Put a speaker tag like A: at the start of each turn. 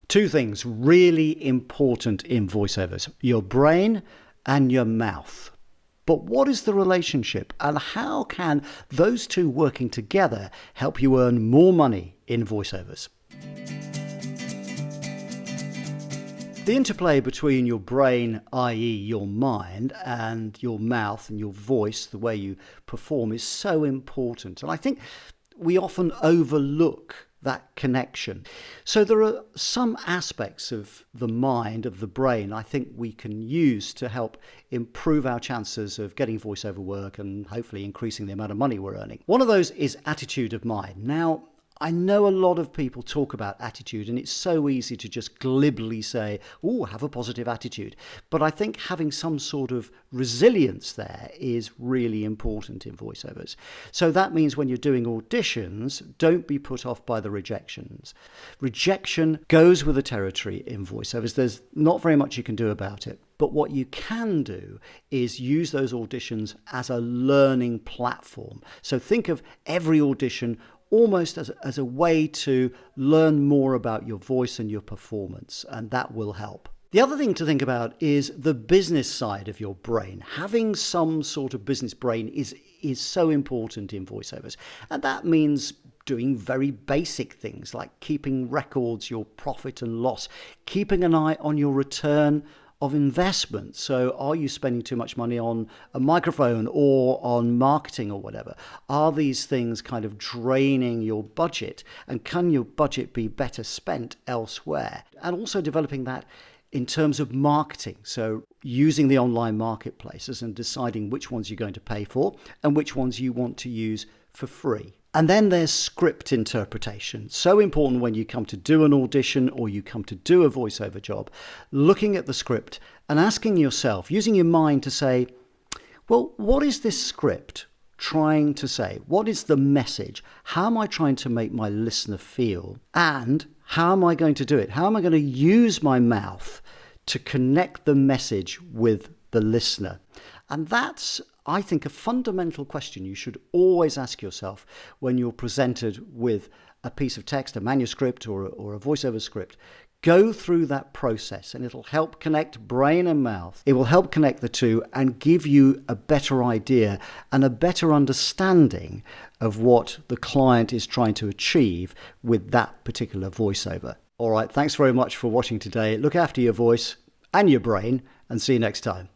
A: Two things really important in voiceovers: your brain and your mouth. But what is the relationship, and how can those two working together help you earn more money in voiceovers? The interplay between your brain, i.e. your mind, and your mouth and your voice, the way you perform, is so important. And I think we often overlook that connection. So there are some aspects of the mind, of the brain, I think we can use to help improve our chances of getting voiceover work and hopefully increasing the amount of money we're earning. One of those is attitude of mind. Now, I know a lot of people talk about attitude, and it's so easy to just glibly say, oh, have a positive attitude. But I think having some sort of resilience there is really important in voiceovers. So that means when you're doing auditions, don't be put off by the rejections. Rejection goes with the territory in voiceovers. There's not very much you can do about it. But what you can do is use those auditions as a learning platform. So think of every audition almost as a way to learn more about your voice and your performance, and that will help. The other thing to think about is the business side of your brain. Having some sort of business brain is so important in voiceovers, and that means doing very basic things like keeping records, your profit and loss, keeping an eye on your return of investment. So are you spending too much money on a microphone or on marketing or whatever? Are these things kind of draining your budget? And can your budget be better spent elsewhere? And also developing that in terms of marketing. So using the online marketplaces and deciding which ones you're going to pay for and which ones you want to use for free. And then there's script interpretation. So important when you come to do an audition or you come to do a voiceover job, looking at the script and asking yourself, using your mind to say, well, what is this script trying to say? What is the message? How am I trying to make my listener feel? And how am I going to do it? How am I going to use my mouth to connect the message with the listener? And that's, I think, a fundamental question you should always ask yourself when you're presented with a piece of text, a manuscript or a voiceover script. Go through that process and it'll help connect brain and mouth. It will help connect the two and give you a better idea and a better understanding of what the client is trying to achieve with that particular voiceover. All right, thanks very much for watching today. Look after your voice and your brain, and see you next time.